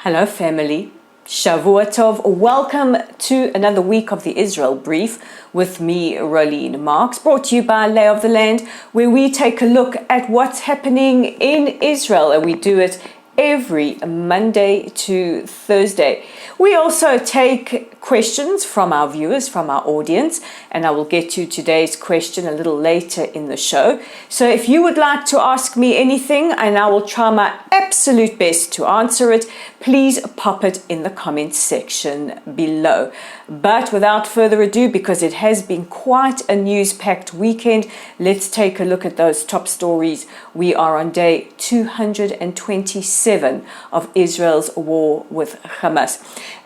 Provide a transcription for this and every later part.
Hello family, Shavua Tov. Welcome to another week of the Israel Brief with me, Rolene Marks, brought to you by Lay of the Land, where we take a look at what's happening in Israel, and we do it every Monday to Thursday. We also take questions from our viewers, from our audience, and I will get to today's question a little later in the show. So if you would like to ask me anything, and I will try my absolute best to answer it, please pop it in the comments section below. But without further ado, because it has been quite a news-packed weekend, let's take a look at those top stories. We are on day 227 of Israel's war with Hamas.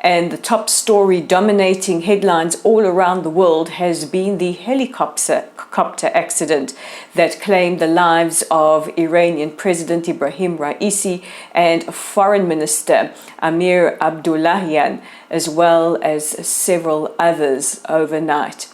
And the top story dominating headlines all around the world has been the helicopter accident that claimed the lives of Iranian President Ibrahim Raisi and Foreign Minister Amir Abdullahian, as well as several others overnight.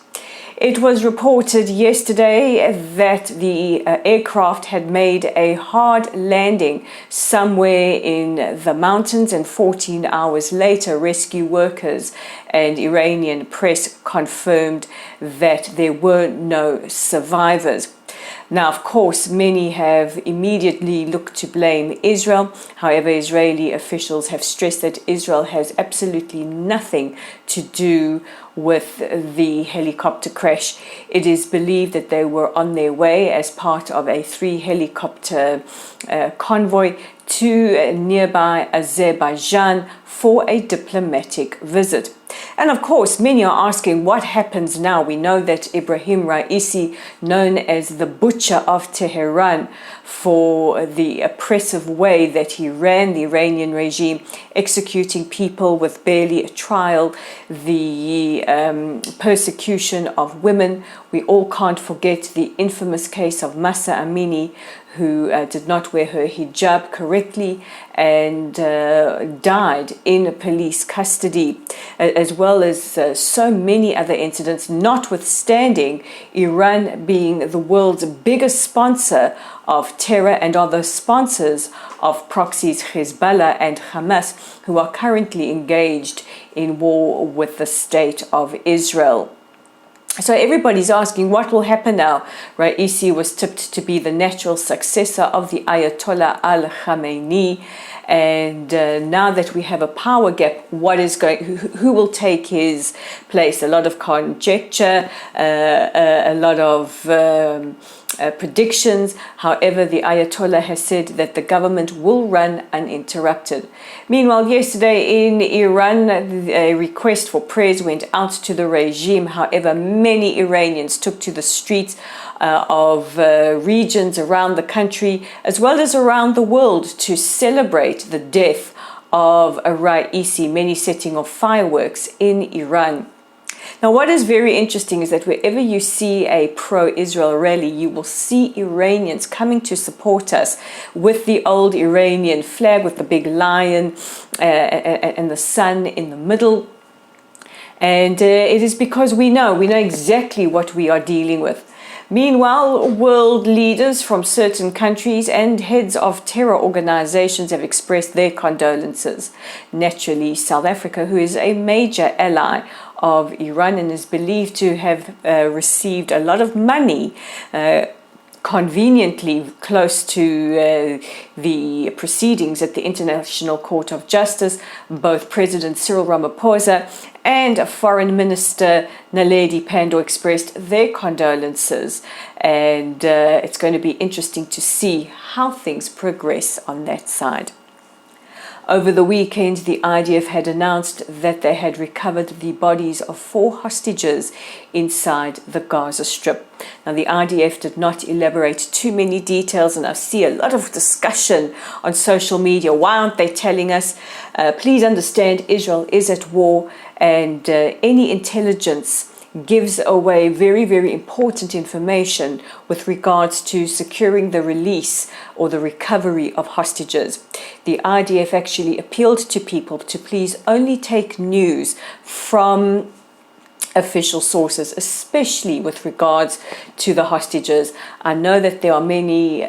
It was reported yesterday that the aircraft had made a hard landing somewhere in the mountains, and 14 hours later, rescue workers and Iranian press confirmed that there were no survivors. Now, of course, many have immediately looked to blame Israel. However, Israeli officials have stressed that Israel has absolutely nothing to do with the helicopter crash. It is believed that they were on their way as part of a 3-helicopter convoy to nearby Azerbaijan for a diplomatic visit. And of course, many are asking what happens now. We know that Ibrahim Raisi, known as the Butcher of Tehran for the oppressive way that he ran the Iranian regime, executing people with barely a trial, the persecution of women. We all can't forget the infamous case of Mahsa Amini, who did not wear her hijab correctly and died in police custody, as well as so many other incidents, notwithstanding Iran being the world's biggest sponsor of terror and are the sponsors of proxies Hezbollah and Hamas, who are currently engaged in war with the state of Israel. So everybody's asking what will happen now. Raisi was tipped to be the natural successor of the Ayatollah al-Khamenei, and now that we have a power gap, who will take his place? A lot of conjecture, a lot of predictions. However, the Ayatollah has said that the government will run uninterrupted. Meanwhile, yesterday in Iran, a request for prayers went out to the regime. However, many Iranians took to the streets of regions around the country, as well as around the world, to celebrate the death of Raisi, many setting off fireworks in Iran. Now, what is very interesting is that wherever you see a pro-Israel rally, you will see Iranians coming to support us with the old Iranian flag, with the big lion and the sun in the middle. And it is because we know exactly what we are dealing with. Meanwhile, world leaders from certain countries and heads of terror organizations have expressed their condolences. Naturally, South Africa, who is a major ally of Iran and is believed to have received a lot of money conveniently close to the proceedings at the International Court of Justice. Both President Cyril Ramaphosa and Foreign Minister Naledi Pandor expressed their condolences, and it's going to be interesting to see how things progress on that side. Over the weekend, the IDF had announced that they had recovered the bodies of 4 hostages inside the Gaza Strip. Now, the IDF did not elaborate too many details, and I see a lot of discussion on social media. Why aren't they telling us? Please understand, Israel is at war, and any intelligence gives away very, very important information with regards to securing the release or the recovery of hostages. The IDF actually appealed to people to please only take news from official sources, especially with regards to the hostages. I know that there are many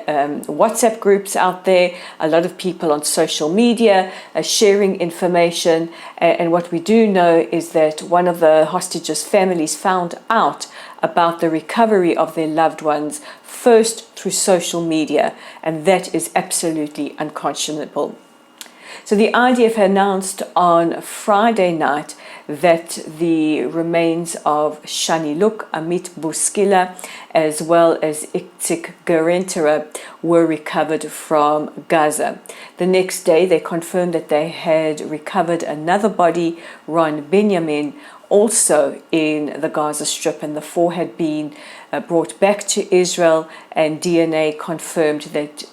WhatsApp groups out there, a lot of people on social media sharing information, and what we do know is that one of the hostages' families found out about the recovery of their loved ones first through social media, and that is absolutely unconscionable. So the IDF announced on Friday night that the remains of Shani Luk, Amit Buskila, as well as Itzik Gerentera were recovered from Gaza. The next day, they confirmed that they had recovered another body, Ron Benjamin, also in the Gaza Strip, and the four had been brought back to Israel, and DNA confirmed that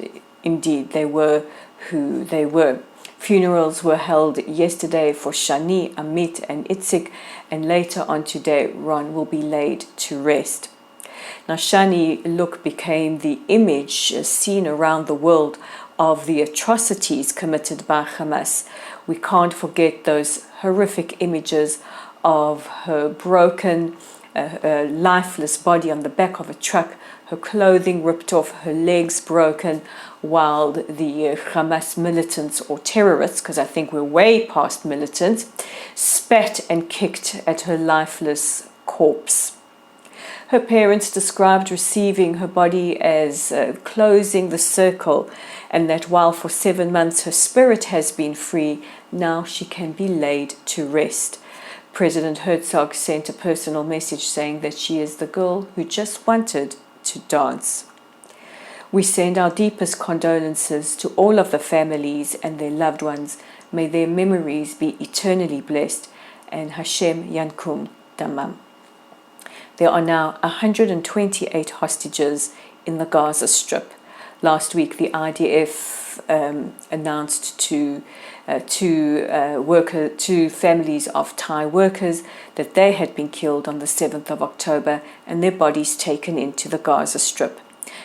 indeed they were who they were. Funerals were held yesterday for Shani, Amit and Itzik, and later on today Ron will be laid to rest. Now Shani Luk became the image seen around the world of the atrocities committed by Hamas. We can't forget those horrific images of her broken, lifeless body on the back of a truck, her clothing ripped off, her legs broken, while the Hamas militants or terrorists, because I think we're way past militants, spat and kicked at her lifeless corpse. Her parents described receiving her body as closing the circle, and that while for 7 months her spirit has been free, now she can be laid to rest. President Herzog sent a personal message saying that she is the girl who just wanted to dance. We send our deepest condolences to all of the families and their loved ones. May their memories be eternally blessed, and Hashem Yankum Damam. There are now 128 hostages in the Gaza Strip. Last week, the IDF announced to families of Thai workers that they had been killed on the 7th of October and their bodies taken into the Gaza Strip.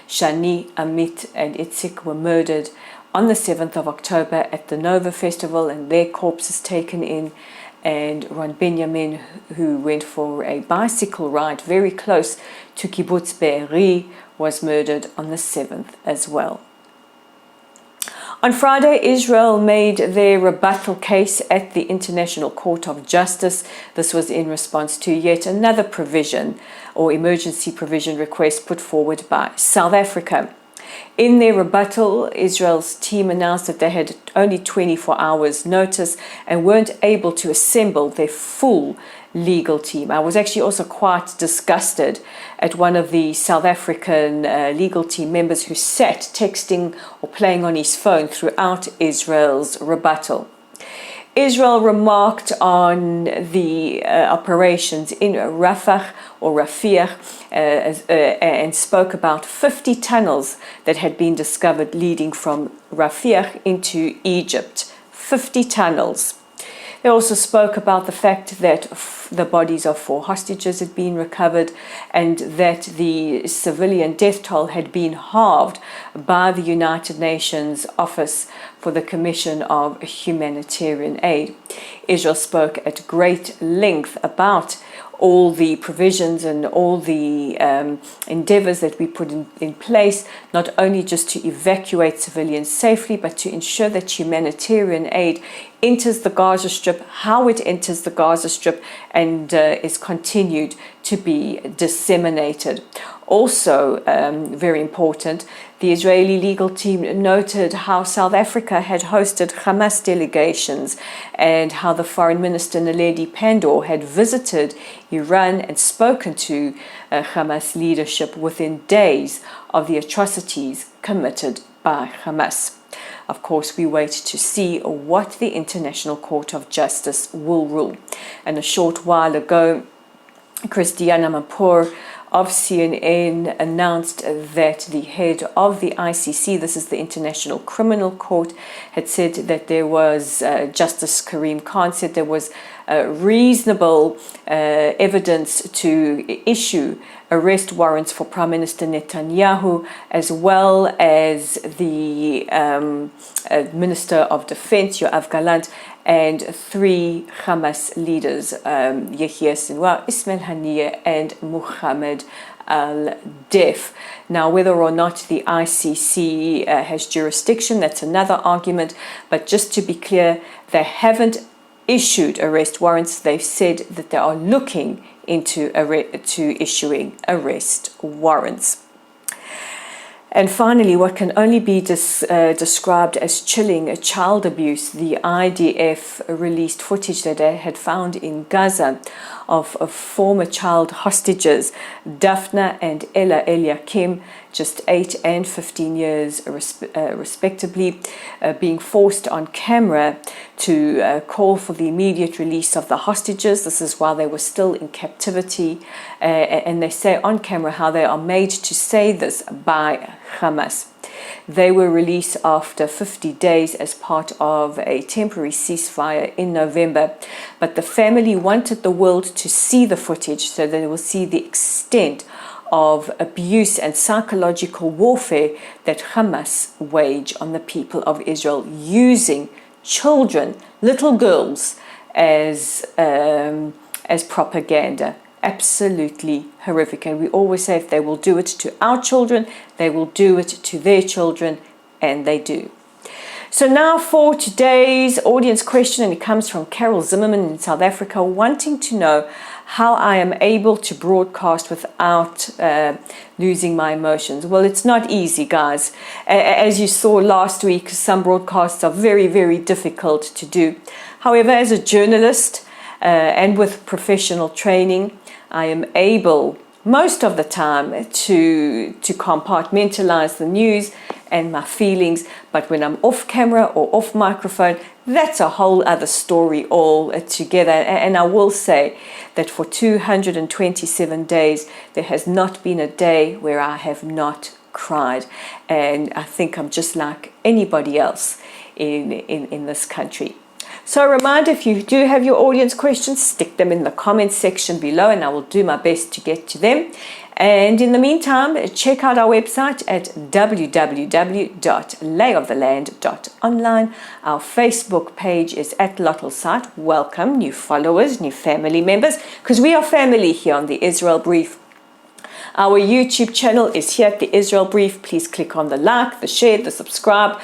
Shani, Amit and Itzik were murdered on the 7th of October at the Nova Festival and their corpses taken in, and Ron Benjamin, who went for a bicycle ride very close to Kibbutz Be'eri, was murdered on the 7th as well. On Friday, Israel made their rebuttal case at the International Court of Justice. This was in response to yet another provision or emergency provision request put forward by South Africa. In their rebuttal, Israel's team announced that they had only 24 hours notice and weren't able to assemble their full legal team. I was actually also quite disgusted at one of the South African legal team members who sat texting or playing on his phone throughout Israel's rebuttal. Israel remarked on the operations in Rafah or Rafah and spoke about 50 tunnels that had been discovered leading from Rafah into Egypt. 50 tunnels. They also spoke about the fact that the bodies of 4 hostages had been recovered and that the civilian death toll had been halved by the United Nations Office for the Commission of Humanitarian Aid. Israel spoke at great length about all the provisions and all the endeavors that we put in place, not only just to evacuate civilians safely, but to ensure that humanitarian aid enters the Gaza Strip, how it enters the Gaza Strip, and is continued to be disseminated. Also, very important, the Israeli legal team noted how South Africa had hosted Hamas delegations and how the Foreign Minister Naledi Pandor had visited Iran and spoken to Hamas leadership within days of the atrocities committed by Hamas. Of course, we wait to see what the International Court of Justice will rule. And a short while ago, Christiana Mapour of CNN announced that the head of the ICC, this is the International Criminal Court, had said that there was, Justice Karim Khan said there was reasonable evidence to issue arrest warrants for Prime Minister Netanyahu, as well as the Minister of Defense, Yoav Gallant, and 3 Hamas leaders, Yahya Sinwar, Ismail Haniyeh, and Mohammed al-Def. Now, whether or not the ICC has jurisdiction, that's another argument. But just to be clear, they haven't issued arrest warrants. They've said that they are looking into issuing arrest warrants. And finally, what can only be described as chilling child abuse, the IDF released footage that they had found in Gaza of former child hostages, Daphna and Ella Eliakim, just 8 and 15 years respectively, being forced on camera to call for the immediate release of the hostages. This is while they were still in captivity, and they say on camera how they are made to say this by Hamas. They were released after 50 days as part of a temporary ceasefire in November, but the family wanted the world to see the footage so they will see the extent of abuse and psychological warfare that Hamas wage on the people of Israel, using children, little girls, as propaganda. Absolutely horrific. And we always say if they will do it to our children, they will do it to their children, and they do. So now for today's audience question, and it comes from Carol Zimmerman in South Africa, wanting to know how I am able to broadcast without losing my emotions. Well, it's not easy, guys. As you saw last week, some broadcasts are very, very difficult to do. However, as a journalist and with professional training, I am able most of the time to compartmentalize the news and my feelings, but when I'm off camera or off microphone, that's a whole other story altogether. And I will say that for 227 days, there has not been a day where I have not cried. And I think I'm just like anybody else in this country. So a reminder, if you do have your audience questions, stick them in the comments section below and I will do my best to get to them. And in the meantime, check out our website at www.layoftheland.online. Our Facebook page is at Lottel Site. Welcome new followers, new family members, because we are family here on the Israel Brief. Our YouTube channel is here at the Israel Brief. Please click on the like, the share, the subscribe.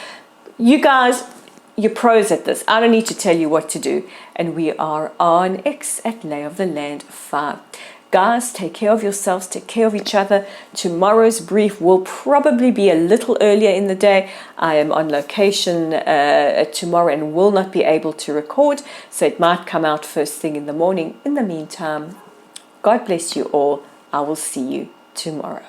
You guys, you're pros at this. I don't need to tell you what to do. And we are on X at Lay of the Land 5. Guys, take care of yourselves, take care of each other. Tomorrow's brief will probably be a little earlier in the day. I am on location tomorrow and will not be able to record, so it might come out first thing in the morning. In the meantime, God bless you all. I will see you tomorrow.